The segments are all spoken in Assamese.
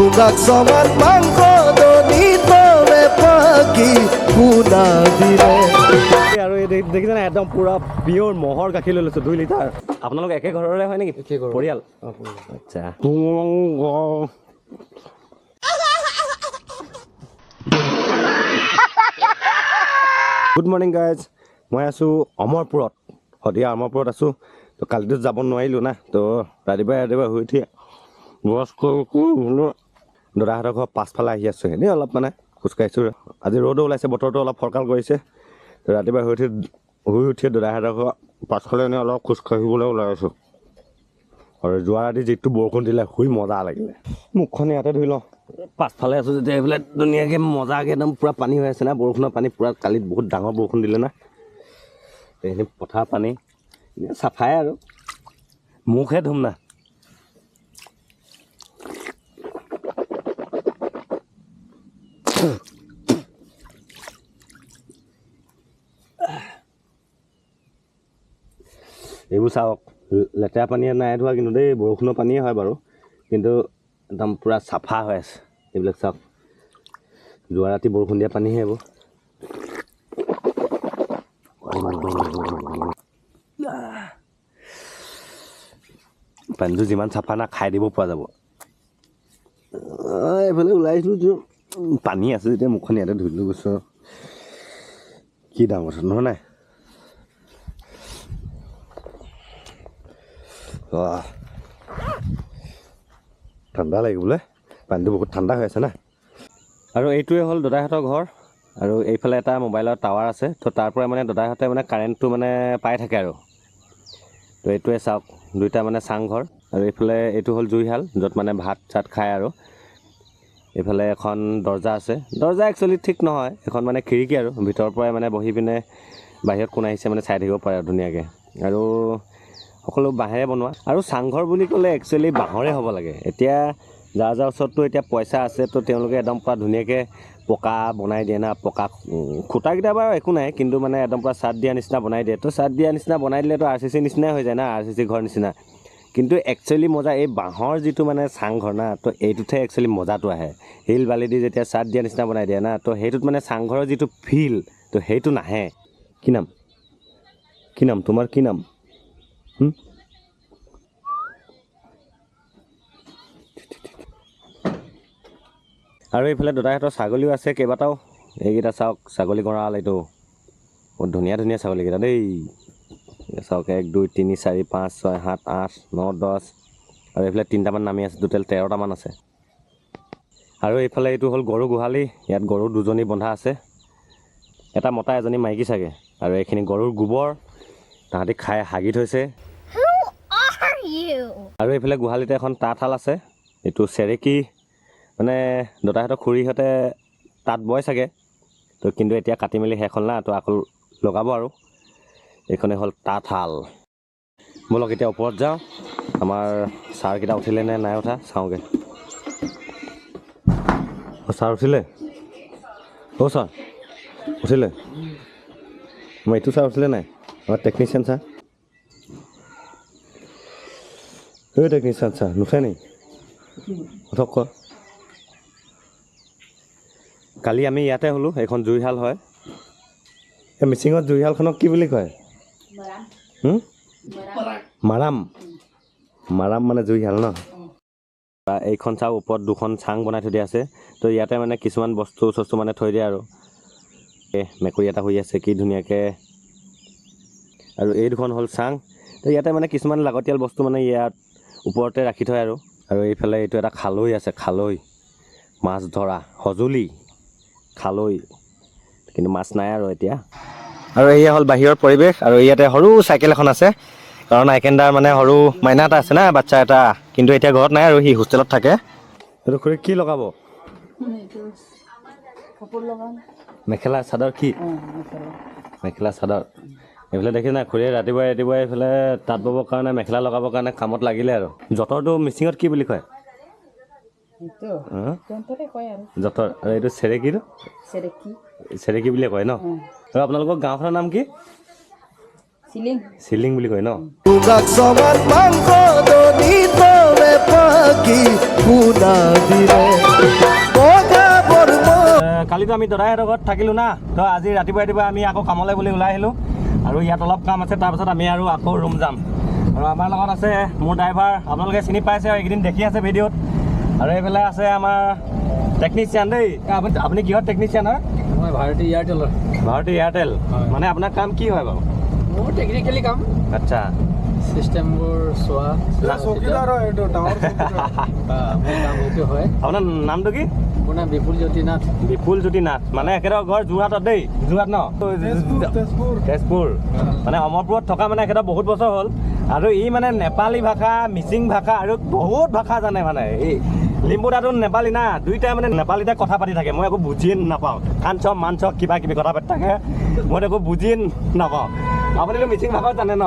সুগাক সমান মাংস দনি তবে পাখি কুনা দিলে আৰু এই দেখিছেনে একদম পুৰা পিয়ৰ মহৰ গাখীৰ লৈ লৈছোঁ 2 লিটাৰ আপোনালোক একে ঘৰৰে হয় নেকি পৰিয়াল আচ্ছা গুড মৰ্ণিং গাইজ মই আছোঁ অমৰপুৰত শদিয়া অমৰপুৰত আছোঁ তো কালিতো যাব নোৱাৰিলোঁ না তো ৰাতিপুৱাই শুই উঠি ব্ৰাছ কৰি দাদাহঁতৰ ঘৰ পাছফালে আহি আছোঁ এনেই অলপ মানে খোজকাঢ়িছোঁ আজি ৰ'দো ওলাইছে বতৰটো অলপ ফৰকাল কৰিছে তো ৰাতিপুৱা শুই উঠি দাদাহঁতৰ ঘৰ পাছফালে এনেই অলপ খোজকাঢ়িবলৈ ওলাই আছোঁ আৰু যোৱা ৰাতি যিটো বৰষুণ দিলে শুই মজা লাগিলে মুখখন ইয়াতে ধুই লওঁ পাছফালে আছোঁ যেতিয়া এইফালে ধুনীয়াকৈ মজাকৈ একদম পূৰা পানী হৈ আছে না বৰষুণৰ পানী পূৰা কালি বহুত ডাঙৰ বৰষুণ দিলে না এইখিনি পথাৰ পানী চাফাই আৰু মুখহে ধুম না এইবোৰ চাওক লেতেৰা পানীয়ে নাই ধোৱা কিন্তু দেই বৰষুণৰ পানীয়ে হয় বাৰু কিন্তু একদম পূৰা চাফা হৈ আছে এইবিলাক চাওক যোৱা ৰাতি বৰষুণ দিয়া পানীহে এইবোৰ পানীটো যিমান চাফা না খাই দিব পৰা যাব এইফালে ওলাই আহিছিলোঁ পানী আছে যেতিয়া মুখখন ইয়াতে ধুই লৈ গৈছোঁ কি ডাঙৰ কথা নহয় নাই ঠাণ্ডা লাগিব বোলে পানীটো বহুত ঠাণ্ডা হৈ আছে না আৰু এইটোৱে হ'ল দাদাহঁতৰ ঘৰ আৰু এইফালে এটা মোবাইলৰ টাৱাৰ আছে তো তাৰ পৰা মানে দাদাহঁতে মানে কাৰেণ্টটো মানে পাই থাকে আৰু তো এইটোৱে চাওক দুইটা মানে চাংঘৰ আৰু এইফালে এইটো হ'ল জুইশাল য'ত মানে ভাত চাত খায় আৰু এইফালে এখন দৰ্জা আছে দৰ্জা একচুৱেলি ঠিক নহয় এখন মানে খিৰিকী আৰু ভিতৰৰ পৰাই মানে বহি পিনে বাহিৰত কোন আহিছে মানে চাই থাকিব পাৰে আৰু ধুনীয়াকৈ আৰু সকলো বাঁহেৰে বনোৱা আৰু চাংঘৰ বুলি ক'লে একচুৱেলি বাঁহৰে হ'ব লাগে এতিয়া যাৰ ওচৰততো এতিয়া পইচা আছে তো তেওঁলোকে একদম পূৰা ধুনীয়াকৈ পকা বনাই দিয়ে না পকা খুঁটাকেইটা বাৰু একো নাই কিন্তু মানে একদম পূৰা চাদ দিয়া নিচিনা বনাই দিয়ে তো চাদ দিয়া নিচিনা বনাই দিলেতো RCC নিচিনাই হৈ যায় না RCC ঘৰ নিচিনা কিন্তু একচুৱেলি মজা এই বাঁহৰ যিটো মানে চাংঘৰ না তো এইটোতহে একচুৱেলি মজাটো আহে শিল বালি দি যেতিয়া চাদ দিয়া নিচিনা বনাই দিয়ে না তো সেইটোত মানে চাংঘৰৰ যিটো ফিল তো সেইটো নাহে কি নাম তোমাৰ কি নাম আৰু এইফালে দাদাহঁতৰ ছাগলীও আছে কেইবাটাও এইকেইটা চাওক ছাগলী গঁৰাল এইটো বহুত ধুনীয়া ধুনীয়া ছাগলীকেইটা দেই চাওক 1 2 3 4 5 6 7 8 9 10 আৰু এইফালে 3টামান নামি আছে টোটেল 13টামান আছে আৰু এইফালে এইটো হ'ল গৰু গোহালি ইয়াত গৰু 2জনী বন্ধা আছে এটা মতা এজনী মাইকী চাগে আৰু এইখিনি গৰুৰ গোবৰ তাহাঁতি খাই হাগি থৈছে আৰু এইফালে গোহালিতে এখন তাঁতশাল আছে এইটো চেৰেকী মানে দাদাহঁতৰ খুৰীহঁতে তাঁত বয় চাগে তো কিন্তু এতিয়া কাটি মেলি শেষ হ'ল না তো আকৌ লগাব আৰু এইখনে হ'ল তাঁতশাল ব'লক এতিয়া ওপৰত যাওঁ আমাৰ ছাৰকেইটা উঠিলে নে নাই উঠা চাওঁগৈ ছাৰ উঠিলে ছাৰ উঠিলে মই এইটো ছাৰ উঠিলে নাই আমাৰ টেকনিচিয়ান ছাৰ এই টেকনিচিয়ান ছাৰ নুঠে নি উঠক কোৱা কালি আমি ইয়াতে হ'লোঁ এইখন জুইশাল হয় এই মিচিঙত জুইশালখনক কি বুলি কয় মাৰাম মানে জুইশাল ন এইখন চাওঁ ওপৰত 2খন চাং বনাই থৈ দিয়া আছে তো ইয়াতে মানে কিছুমান বস্তু মানে থৈ দিয়ে আৰু মেকুৰী এটা শুই আছে কি ধুনীয়াকৈ আৰু এই 2খন হ'ল চাং তো ইয়াতে মানে কিছুমান লাগতিয়াল বস্তু মানে ইয়াত ওপৰতে ৰাখি থয় আৰু এইফালে এইটো এটা খালৈ আছে খালৈ মাছ ধৰা সঁজুলি খালৈ কিন্তু মাছ নাই আৰু এতিয়া আৰু এয়া হ'ল বাহিৰৰ পৰিৱেশ আৰু ইয়াতে সৰু চাইকেল এখন আছে কাৰণ আইকেণ্ডাৰ মানে সৰু মাইনা এটা আছে না বাচ্ছা এটা কিন্তু এতিয়া ঘৰত নাই আৰু সি হোষ্টেলত থাকে এইটো খুৰী কি লগাব মেখেলা চাদৰ কি মেখেলা চাদৰ এইফালে দেখি নাই খুৰীয়ে ৰাতিপুৱাই এইফালে তাঁত ববৰ কাৰণে মেখেলা লগাবৰ কাৰণে কামত লাগিলে আৰু যঁতৰটো মিচিঙত কি বুলি কয় যঁতৰ আৰু এইটো চেৰেকীটো চেৰেকী বুলিয়ে কয় ন আৰু আপোনালোকৰ গাঁওখনৰ নাম কি চিলিং চিলিং বুলি কয় ন Tugak soman mangko doni towe pagi puna dire Boga bormo কালিতো আমি দদাইহঁতৰ ঘৰত থাকিলোঁ না তো আজি ৰাতিপুৱা আমি আকৌ কামলৈ বুলি ওলাই আহিলোঁ আৰু ইয়াত অলপ কাম আছে তাৰপিছত আমি আৰু আকৌ ৰুম যাম আৰু আমাৰ লগত আছে মোৰ ড্ৰাইভাৰ আপোনালোকে চিনি পাইছে আৰু এইকেইদিন দেখি আছে ভিডিঅ'ত আৰু এইফালে আছে আমাৰ টেকনিচিয়ান দেই আপুনি কিহৰ টেকনিচিয়ান হয় মই ভাৰতী এয়াৰটেলৰ ভাৰতী এয়াৰটেল মানে আপোনাৰ কাম কি হয় বাৰু মোৰ টেকনিকেলি কাম আচ্ছা চিষ্টেমবোৰ চোৱা চকীদাৰ হয় এইটো ডাঙৰ মোৰ কাম সেইটো হয় আপোনাৰ নামটো কি মোৰ নাম বিপুল জ্যোতি নাথ বিপুল জ্যোতি নাথ মানে এখেতৰ ঘৰ যোৰহাটত দেই যোৰহাট ন তেজপুৰ মানে অমৰপুৰত থকা মানে এখেতৰ বহুত বছৰ হ'ল আৰু ই মানে নেপালী ভাষা মিচিং ভাষা আৰু বহুত ভাষা জানে মানে এই লিম্বু দাদু নেপালী না দুইটাই মানে নেপালীতে কথা পাতি থাকে মই একো বুজিয়ে নাপাওঁ কাণ চব মান চব কিবা কিবি কথা পাতি থাকে মই একো বুজিয়ে নাপাওঁ আপুনিতো মিচিং ভাষাও জানে ন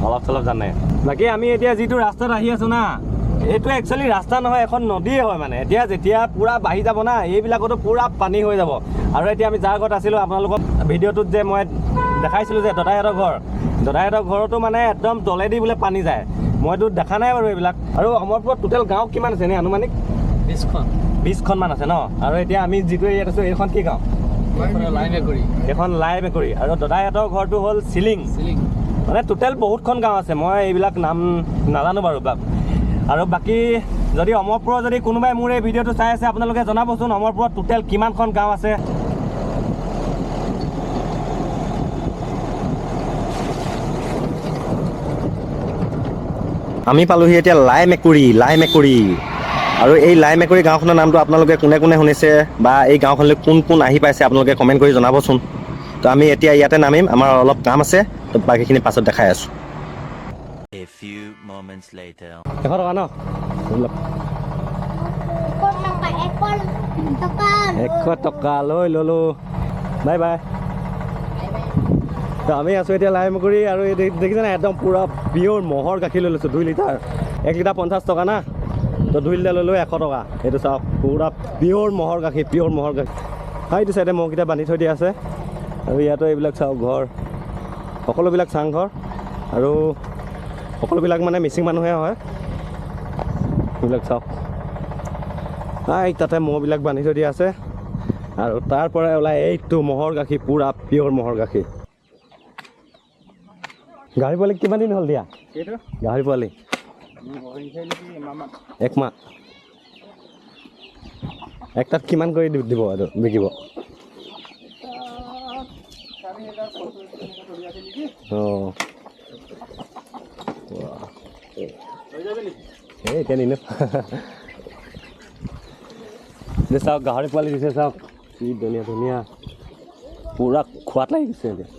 অলপ চলপ জানে বাকী আমি এতিয়া যিটো ৰাস্তাত আহি আছোঁ না এইটো একচুৱেলি ৰাস্তা নহয় এখন নদীয়ে হয় মানে এতিয়া যেতিয়া পূৰা বাঢ়ি যাব না এইবিলাকতো পূৰা পানী হৈ যাব আৰু এতিয়া আমি যাৰ ঘৰত আছিলোঁ আপোনালোকক ভিডিঅ'টোত যে মই দেখাইছিলোঁ যে দদাইহঁতৰ ঘৰতো মানে একদম তলেদি বোলে পানী যায় মইতো দেখা নাই বাৰু এইবিলাক আৰু অমৰপুৰত টোটেল গাঁও কিমান আছে নে আনুমানিক 20খন আছে ন আৰু এতিয়া আমি যিটো এৰিয়াত আছোঁ এইখন কি গাঁও এখন লাই মেকুৰী আৰু দদাইহঁতৰ ঘৰটো হ'ল চিলিং মানে টোটেল বহুতখন গাঁও আছে মই এইবিলাক নাম নাজানো বাৰু আৰু বাকী যদি অমৰপুৰৰ যদি কোনোবাই মোৰ এই ভিডিঅ'টো চাই আছে আপোনালোকে জনাবচোন অমৰপুৰত টোটেল কিমানখন গাঁও আছে আমি পালোহি এতিয়া লাই মেকুৰী আৰু এই লাই মেকুৰী গাঁওখনৰ নামটো আপোনালোকে কোনে কোনে শুনিছে বা এই গাঁওখনলৈ কোন কোন আহি পাইছে আপোনালোকে কমেণ্ট কৰি জনাবচোন তো আমি এতিয়া ইয়াতে নামিম আমাৰ অলপ কাম আছে তো বাকীখিনি পাছত দেখাই আছোঁ A few moments later. 100 টকা ন 100 টকা লৈ ল'লোঁ বাই বাই তো আমি আছোঁ এতিয়া লাই মেকুৰী আৰু এই দেখিছেনে একদম পূৰা পিয়'ৰ ম'হৰ গাখীৰ লৈ লৈছোঁ 2 লিটাৰ 1 লিটাৰ 50 টকা না তো 2 লিটাৰ ল'লোঁ 100 টকা এইটো চাওক পূৰা পিয়'ৰ ম'হৰ গাখীৰ এইটো চাইডে মহকেইটা বান্ধি থৈ দিয়া আছে আৰু ইয়াতো এইবিলাক চাওক ঘৰ সকলোবিলাক চাংঘৰ আৰু সকলোবিলাক মানে মিচিং মানুহে হয় এইবিলাক চাওক তাতে মহবিলাক বান্ধি থৈ দিয়া আছে আৰু তাৰ পৰাই ওলাই এইটো ম'হৰ গাখীৰ পূৰা পিয়'ৰ ম'হৰ গাখীৰ গাহৰি পোৱালি কিমান দিন হ'ল দিয়া গাহৰি পোৱালি 1 মাহ একটাত কিমান কৰি দিব এইটো বিকিব অঁ এই এতিয়া নিনো চাওক গাহৰি পোৱালি দিছে চাওক কি ধুনীয়া পূৰা খোৱাত লাগি গৈছে এতিয়া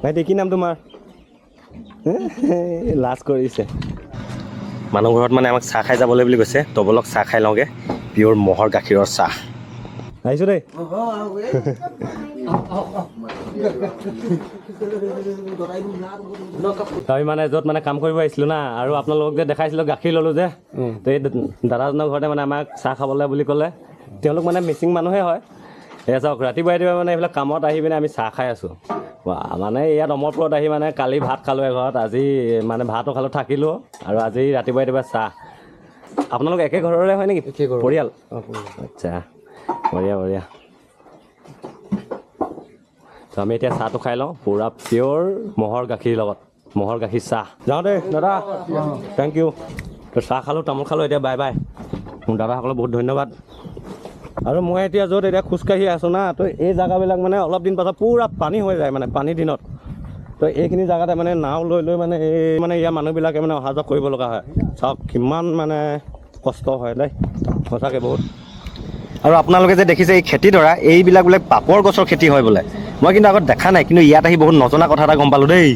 ভাইটি কি নাম তোমাৰ লাজ কৰিছে মানুহ ঘৰত মানে আমাক চাহ খাই যাবলৈ বুলি কৈছে তো বলক চাহ খাই লওঁগৈ পিয়'ৰ ম'হৰ গাখীৰৰ চাহ আহিছোঁ দেই আমি মানে য'ত মানে কাম কৰিব আহিছিলোঁ না আৰু আপোনালোকক যে দেখাইছিলোঁ গাখীৰ ল'লোঁ যে তো এই দাদাজনৰ ঘৰতে মানে আমাক চাহ খাবলৈ বুলি ক'লে তেওঁলোক মানে মিচিং মানুহে হয় এয়া চাওক ৰাতিপুৱা মানে এইবিলাক কামত আহি পিনে আমি চাহ খাই আছোঁ মানে ইয়াত অমৰপুৰত আহি মানে কালি ভাত খালোঁ এঘৰত আজি মানে ভাতো খালোঁ থাকিলোঁ আৰু আজি ৰাতিপুৱা চাহ আপোনালোক একে ঘৰৰে হয় নেকি পৰিয়াল আচ্ছা বঢ়িয়া তো আমি এতিয়া চাহটো খাই লওঁ পূৰা পিয়'ৰ ম'হৰ গাখীৰ লগত ম'হৰ গাখীৰ চাহ যাওঁ দেই দাদা থেংক ইউ তো চাহ খালোঁ তামোল খালোঁ এতিয়া বাই বাই মোৰ দাদাসকলক বহুত ধন্যবাদ আৰু মই এতিয়া য'ত এতিয়া খোজকাঢ়ি আছোঁ না তো এই জেগাবিলাক মানে অলপ দিন পাছত পূৰা পানী হৈ যায় মানে পানীৰ দিনত তো এইখিনি জেগাতে মানে নাও লৈ মানে এই মানে ইয়াৰ মানুহবিলাকে মানে অহা যোৱা কৰিব লগা হয় চাওক কিমান মানে কষ্ট হয় দেই সঁচাকৈ বহুত আৰু আপোনালোকে যে দেখিছে এই খেতিডৰা এইবিলাক বোলে পাপৰ গছৰ খেতি হয় বোলে মই কিন্তু আগত দেখা নাই কিন্তু ইয়াত আহি বহুত নজনা কথা এটা গম পালোঁ দেই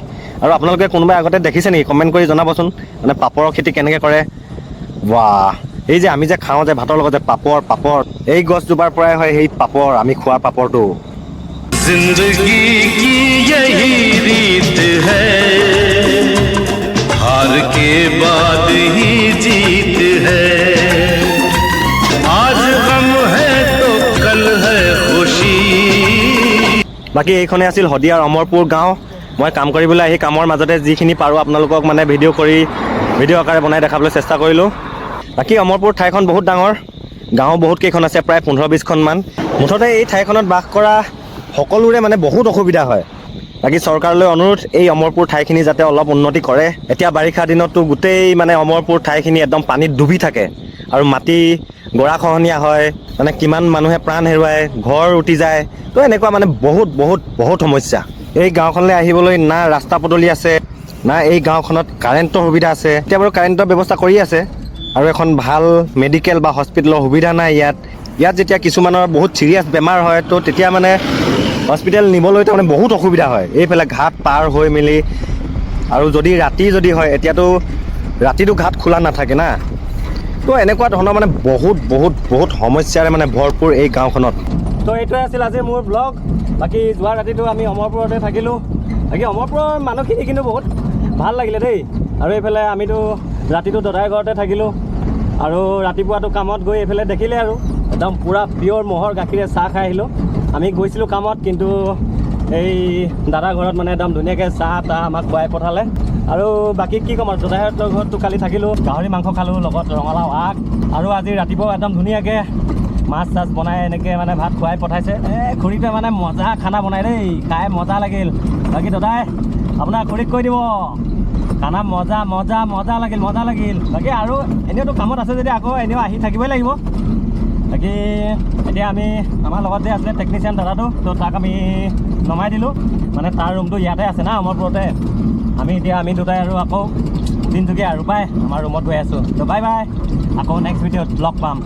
আৰু আপোনালোকে কোনোবাই আগতে দেখিছে নেকি কমেণ্ট কৰি জনাবচোন মানে পাপৰৰ খেতি কেনেকৈ কৰে বাহ এই যে আমি যে খাওঁ যে ভাতৰ লগত যে পাপৰ এই গছজোপাৰ পৰাই হয় সেই পাপৰ আমি খোৱা পাপৰটো जिंदगी की यही रीत है हार के बाद ही जीत है বাকী এইখনে আছিল শদিয়াৰ অমৰপুৰ গাঁও। মই কাম কৰিবলৈ আহি কামৰ মাজতে যিখিনি পাৰোঁ আপোনালোকক মানে ভিডিঅ' আকাৰে বনাই দেখাবলৈ চেষ্টা কৰিলোঁ। বাকী অমৰপুৰ ঠাইখন বহুত ডাঙৰ, গাঁও বহুত কেইখন আছে, প্ৰায় 15-20খনমান। মুঠতে এই ঠাইখনত বাস কৰা সকলোৰে মানে বহুত অসুবিধা হয়। বাকী চৰকাৰলৈ অনুৰোধ, এই অমৰপুৰ ঠাইখিনি যাতে অলপ উন্নতি কৰে। এতিয়া বাৰিষা দিনততো গোটেই মানে অমৰপুৰ ঠাইখিনি একদম পানীত ডুবি থাকে আৰু মাটি গৰাখহনীয়া হয়, মানে কিমান মানুহে প্ৰাণ হেৰুৱায়, ঘৰ উটি যায়। তো এনেকুৱা মানে বহুত সমস্যা। এই গাঁওখনলৈ আহিবলৈ না ৰাস্তা পদূলি আছে, না এই গাঁওখনত কাৰেণ্টৰ সুবিধা আছে। এতিয়া বাৰু কাৰেণ্টৰ ব্যৱস্থা কৰি আছে আৰু এখন ভাল মেডিকেল বা হস্পিটেলৰ সুবিধা নাই ইয়াত যেতিয়া কিছুমানৰ বহুত চিৰিয়াছ বেমাৰ হয়, তো তেতিয়া মানে হস্পিটেল নিবলৈ তাৰমানে বহুত অসুবিধা হয় এইফালে ঘাট পাৰ হৈ মেলি। আৰু ৰাতি হয়, এতিয়াতো ৰাতিটো ঘাট খোলা নাথাকে না। তো এনেকুৱা ধৰণৰ মানে বহুত সমস্যাৰে মানে ভৰপূৰ এই গাঁওখনত। তো এইটোৱে আছিল আজি মোৰ ব্লগ। বাকী যোৱা ৰাতিটো আমি অমৰপুৰতে থাকিলোঁ। বাকী অমৰপুৰৰ মানুহখিনি কিন্তু বহুত ভাল লাগিলে দেই। আৰু এইফালে আমিতো ৰাতিটো দাদাৰ ঘৰতে থাকিলোঁ আৰু ৰাতিপুৱাটো কামত গৈ এইফালে দেখিলে আৰু একদম পূৰা পিয়ৰ ম'হৰ গাখীৰে চাহ খাই আহিলোঁ। আমি গৈছিলোঁ কামত, কিন্তু এই দাদাৰ ঘৰত মানে একদম ধুনীয়াকৈ চাহ তাহ আমাক খুৱাই পঠালে। আৰু বাকী কি ক'ম আৰু, দাদাহঁতৰ ঘৰততো কালি থাকিলোঁ, গাহৰি মাংস খালোঁ, লগত ৰঙালাও আগ, আৰু আজি ৰাতিপুৱা একদম ধুনীয়াকৈ মাছ চাছ বনাই এনেকৈ মানে ভাত খুৱাই পঠাইছে। খুৰীটোৱে মানে মজা খানা বনাই দেই, খাই মজা লাগিল। বাকী দাদাই আপোনাৰ খুৰীক কৈ দিব, খানা মজা লাগিল। বাকী আৰু এনেওতো কামত আছে যদি আকৌ এনেও আহি থাকিবই লাগিব। বাকী এতিয়া আমি আমাৰ লগত যে আছিলে টেকনিচিয়ান দাদাটো, তো তাক আমি নমাই দিলোঁ। মানে তাৰ ৰুমটো ইয়াতে আছে না অমৰপুৰতে। আমি দুটাই আৰু আকৌ দিনটোকে আৰু পাই আমাৰ ৰুমত গৈ আছোঁ। তো বাই, আকৌ নেক্সট ভিডিঅ'ত লগ পাম।